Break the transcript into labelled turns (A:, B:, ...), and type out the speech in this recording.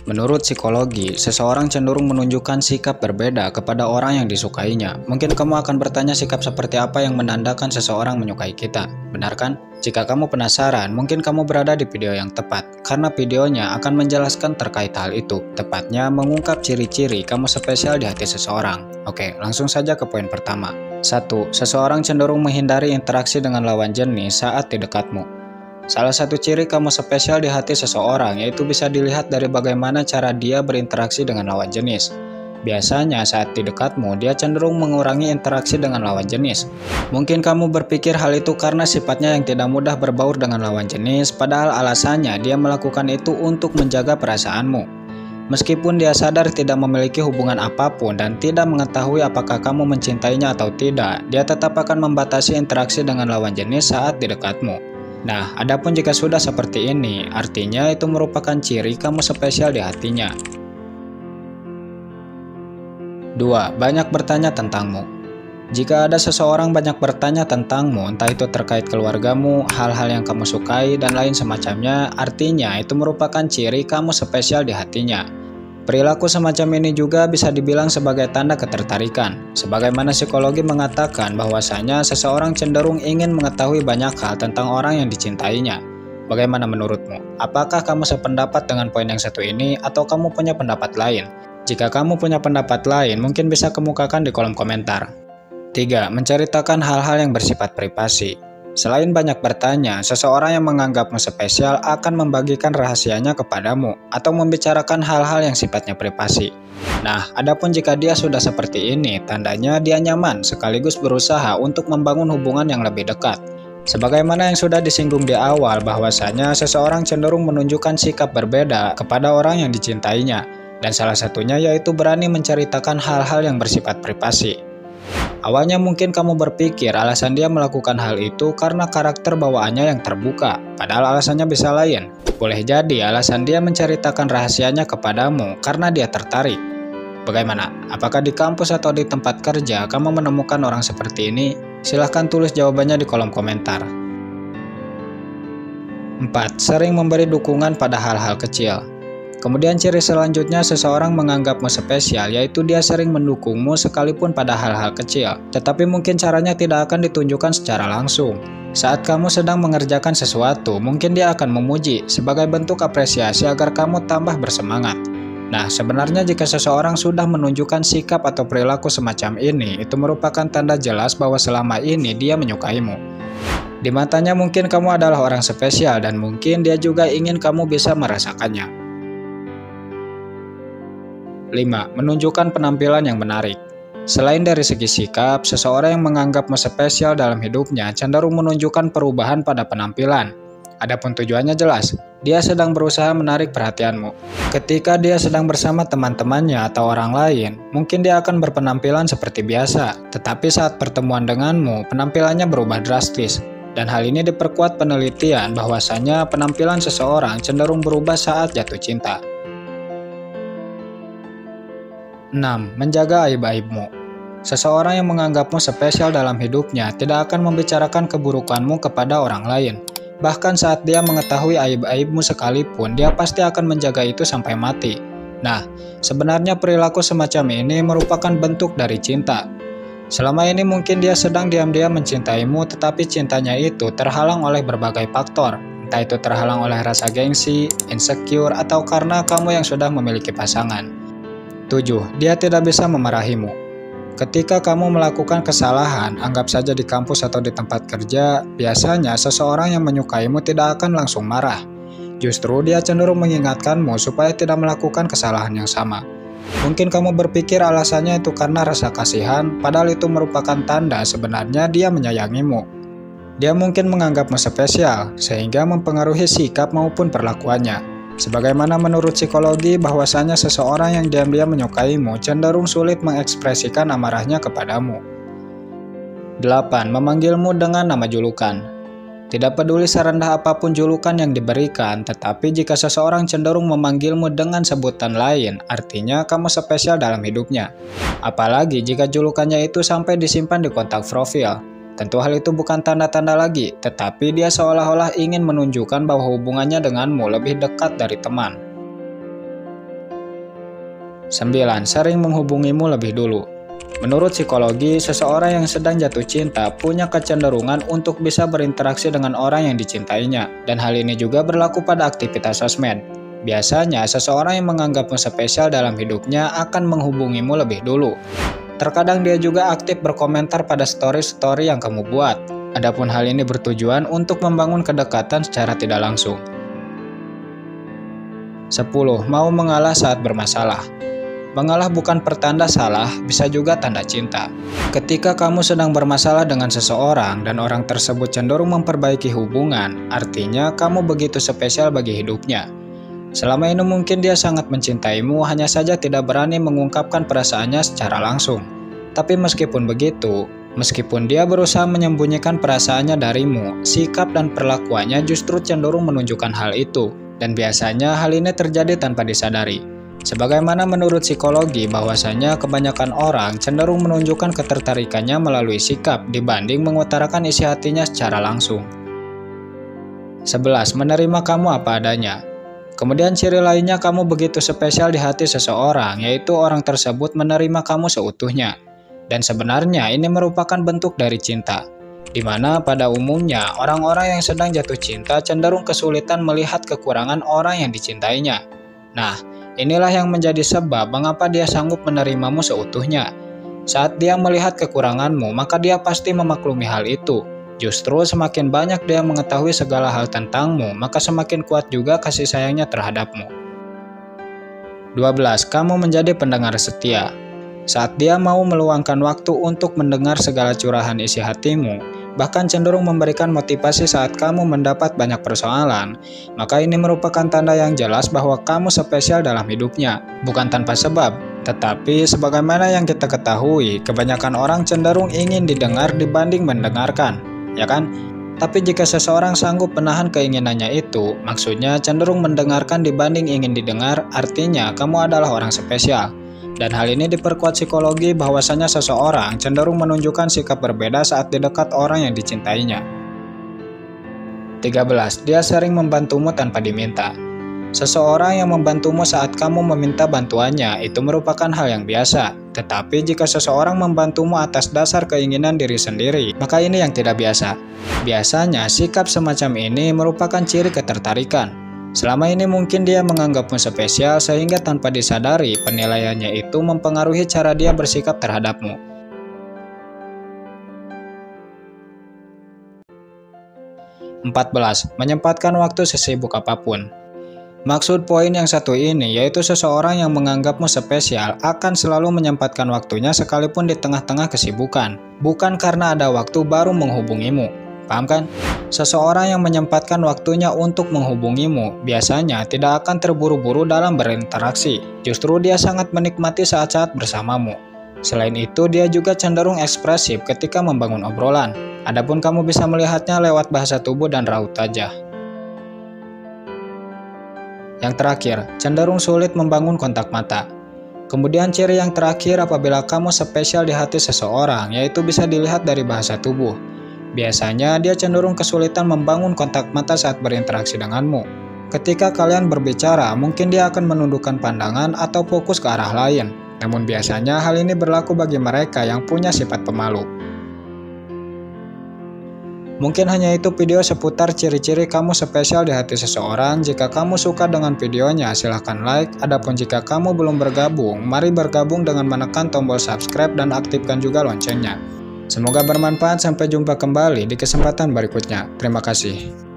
A: Menurut psikologi, seseorang cenderung menunjukkan sikap berbeda kepada orang yang disukainya. Mungkin kamu akan bertanya sikap seperti apa yang menandakan seseorang menyukai kita. Benar kan? Jika kamu penasaran, mungkin kamu berada di video yang tepat, karena videonya akan menjelaskan terkait hal itu. Tepatnya mengungkap ciri-ciri kamu spesial di hati seseorang. Oke, langsung saja ke poin pertama. 1. Seseorang cenderung menghindari interaksi dengan lawan jenis saat di dekatmu. Salah satu ciri kamu spesial di hati seseorang yaitu bisa dilihat dari bagaimana cara dia berinteraksi dengan lawan jenis. Biasanya saat di dekatmu, dia cenderung mengurangi interaksi dengan lawan jenis. Mungkin kamu berpikir hal itu karena sifatnya yang tidak mudah berbaur dengan lawan jenis, padahal alasannya dia melakukan itu untuk menjaga perasaanmu. Meskipun dia sadar tidak memiliki hubungan apapun dan tidak mengetahui apakah kamu mencintainya atau tidak, dia tetap akan membatasi interaksi dengan lawan jenis saat di dekatmu. Nah, adapun jika sudah seperti ini, artinya itu merupakan ciri kamu spesial di hatinya. 2. Banyak bertanya tentangmu. Jika ada seseorang banyak bertanya tentangmu, entah itu terkait keluargamu, hal-hal yang kamu sukai, dan lain semacamnya, artinya itu merupakan ciri kamu spesial di hatinya. Perilaku semacam ini juga bisa dibilang sebagai tanda ketertarikan. Sebagaimana psikologi mengatakan bahwasanya seseorang cenderung ingin mengetahui banyak hal tentang orang yang dicintainya. Bagaimana menurutmu? Apakah kamu sependapat dengan poin yang satu ini atau kamu punya pendapat lain? Jika kamu punya pendapat lain, mungkin bisa kemukakan di kolom komentar. 3. Menceritakan hal-hal yang bersifat privasi. Selain banyak bertanya, seseorang yang menganggapmu spesial akan membagikan rahasianya kepadamu atau membicarakan hal-hal yang sifatnya privasi. Nah, adapun jika dia sudah seperti ini, tandanya dia nyaman sekaligus berusaha untuk membangun hubungan yang lebih dekat. Sebagaimana yang sudah disinggung di awal bahwasanya seseorang cenderung menunjukkan sikap berbeda kepada orang yang dicintainya, dan salah satunya yaitu berani menceritakan hal-hal yang bersifat privasi. Awalnya mungkin kamu berpikir alasan dia melakukan hal itu karena karakter bawaannya yang terbuka, padahal alasannya bisa lain. Boleh jadi alasan dia menceritakan rahasianya kepadamu karena dia tertarik. Bagaimana? Apakah di kampus atau di tempat kerja kamu menemukan orang seperti ini? Silahkan tulis jawabannya di kolom komentar. 4. Sering memberi dukungan pada hal-hal kecil. Kemudian ciri selanjutnya seseorang menganggapmu spesial yaitu dia sering mendukungmu sekalipun pada hal-hal kecil, tetapi mungkin caranya tidak akan ditunjukkan secara langsung. Saat kamu sedang mengerjakan sesuatu, mungkin dia akan memuji sebagai bentuk apresiasi agar kamu tambah bersemangat. Nah, sebenarnya jika seseorang sudah menunjukkan sikap atau perilaku semacam ini, itu merupakan tanda jelas bahwa selama ini dia menyukaimu. Di matanya mungkin kamu adalah orang spesial dan mungkin dia juga ingin kamu bisa merasakannya. 5. Menunjukkan penampilan yang menarik. Selain dari segi sikap, seseorang yang menganggapmu spesial dalam hidupnya cenderung menunjukkan perubahan pada penampilan. Adapun tujuannya jelas, dia sedang berusaha menarik perhatianmu. Ketika dia sedang bersama teman-temannya atau orang lain, mungkin dia akan berpenampilan seperti biasa, tetapi saat pertemuan denganmu, penampilannya berubah drastis. Dan hal ini diperkuat penelitian bahwasanya penampilan seseorang cenderung berubah saat jatuh cinta. 6. Menjaga aib-aibmu. Seseorang yang menganggapmu spesial dalam hidupnya tidak akan membicarakan keburukanmu kepada orang lain. Bahkan saat dia mengetahui aib-aibmu sekalipun, dia pasti akan menjaga itu sampai mati. Nah, sebenarnya perilaku semacam ini merupakan bentuk dari cinta. Selama ini mungkin dia sedang diam-diam mencintaimu, tetapi cintanya itu terhalang oleh berbagai faktor. Entah itu terhalang oleh rasa gengsi, insecure, atau karena kamu yang sudah memiliki pasangan. 7. Dia tidak bisa memarahimu. Ketika kamu melakukan kesalahan, anggap saja di kampus atau di tempat kerja, biasanya seseorang yang menyukaimu tidak akan langsung marah. Justru dia cenderung mengingatkanmu supaya tidak melakukan kesalahan yang sama. Mungkin kamu berpikir alasannya itu karena rasa kasihan, padahal itu merupakan tanda sebenarnya dia menyayangimu. Dia mungkin menganggapmu spesial, sehingga mempengaruhi sikap maupun perlakuannya. Sebagaimana menurut psikologi bahwasanya seseorang yang diam-diam menyukaimu cenderung sulit mengekspresikan amarahnya kepadamu. 8. Memanggilmu dengan nama julukan. Tidak peduli serendah apapun julukan yang diberikan, tetapi jika seseorang cenderung memanggilmu dengan sebutan lain, artinya kamu spesial dalam hidupnya. Apalagi jika julukannya itu sampai disimpan di kontak profil. Tentu hal itu bukan tanda-tanda lagi, tetapi dia seolah-olah ingin menunjukkan bahwa hubungannya denganmu lebih dekat dari teman. 9. Sering menghubungimu lebih dulu. Menurut psikologi, seseorang yang sedang jatuh cinta punya kecenderungan untuk bisa berinteraksi dengan orang yang dicintainya, dan hal ini juga berlaku pada aktivitas sosmed. Biasanya, seseorang yang menganggapmu spesial dalam hidupnya akan menghubungimu lebih dulu. Terkadang dia juga aktif berkomentar pada story-story yang kamu buat. Adapun hal ini bertujuan untuk membangun kedekatan secara tidak langsung. 10. Mau mengalah saat bermasalah. Mengalah bukan pertanda salah, bisa juga tanda cinta. Ketika kamu sedang bermasalah dengan seseorang dan orang tersebut cenderung memperbaiki hubungan, artinya kamu begitu spesial bagi hidupnya. Selama ini mungkin dia sangat mencintaimu, hanya saja tidak berani mengungkapkan perasaannya secara langsung. Tapi meskipun begitu, meskipun dia berusaha menyembunyikan perasaannya darimu, sikap dan perlakuannya justru cenderung menunjukkan hal itu, dan biasanya hal ini terjadi tanpa disadari. Sebagaimana menurut psikologi bahwasanya kebanyakan orang cenderung menunjukkan ketertarikannya melalui sikap dibanding mengutarakan isi hatinya secara langsung. 11. Menerima kamu apa adanya. Kemudian ciri lainnya kamu begitu spesial di hati seseorang, yaitu orang tersebut menerima kamu seutuhnya. Dan sebenarnya ini merupakan bentuk dari cinta, di mana pada umumnya orang-orang yang sedang jatuh cinta cenderung kesulitan melihat kekurangan orang yang dicintainya. Nah, inilah yang menjadi sebab mengapa dia sanggup menerimamu seutuhnya. Saat dia melihat kekuranganmu, maka dia pasti memaklumi hal itu. Justru semakin banyak dia mengetahui segala hal tentangmu, maka semakin kuat juga kasih sayangnya terhadapmu. 12. Kamu menjadi pendengar setia. Saat dia mau meluangkan waktu untuk mendengar segala curahan isi hatimu, bahkan cenderung memberikan motivasi saat kamu mendapat banyak persoalan, maka ini merupakan tanda yang jelas bahwa kamu spesial dalam hidupnya, bukan tanpa sebab. Tetapi sebagaimana yang kita ketahui, kebanyakan orang cenderung ingin didengar dibanding mendengarkan, ya kan? Tapi jika seseorang sanggup menahan keinginannya itu, maksudnya cenderung mendengarkan dibanding ingin didengar, artinya kamu adalah orang spesial. Dan hal ini diperkuat psikologi bahwasanya seseorang cenderung menunjukkan sikap berbeda saat di dekat orang yang dicintainya. 13. Dia sering membantumu tanpa diminta. Seseorang yang membantumu saat kamu meminta bantuannya itu merupakan hal yang biasa. Tetapi jika seseorang membantumu atas dasar keinginan diri sendiri, maka ini yang tidak biasa. Biasanya sikap semacam ini merupakan ciri ketertarikan. Selama ini mungkin dia menganggapmu spesial sehingga tanpa disadari penilaiannya itu mempengaruhi cara dia bersikap terhadapmu. 14. Menyempatkan waktu sesibuk apapun. Maksud poin yang satu ini yaitu seseorang yang menganggapmu spesial akan selalu menyempatkan waktunya sekalipun di tengah-tengah kesibukan, bukan karena ada waktu baru menghubungimu. Paham kan? Seseorang yang menyempatkan waktunya untuk menghubungimu biasanya tidak akan terburu-buru dalam berinteraksi. Justru dia sangat menikmati saat-saat bersamamu. Selain itu, dia juga cenderung ekspresif ketika membangun obrolan. Adapun kamu bisa melihatnya lewat bahasa tubuh dan raut wajah. Yang terakhir, cenderung sulit membangun kontak mata. Kemudian ciri yang terakhir apabila kamu spesial di hati seseorang, yaitu bisa dilihat dari bahasa tubuh. Biasanya dia cenderung kesulitan membangun kontak mata saat berinteraksi denganmu. Ketika kalian berbicara, mungkin dia akan menundukkan pandangan atau fokus ke arah lain. Namun biasanya hal ini berlaku bagi mereka yang punya sifat pemalu. Mungkin hanya itu video seputar ciri-ciri kamu spesial di hati seseorang. Jika kamu suka dengan videonya, silahkan like. Adapun jika kamu belum bergabung, mari bergabung dengan menekan tombol subscribe dan aktifkan juga loncengnya. Semoga bermanfaat, sampai jumpa kembali di kesempatan berikutnya. Terima kasih.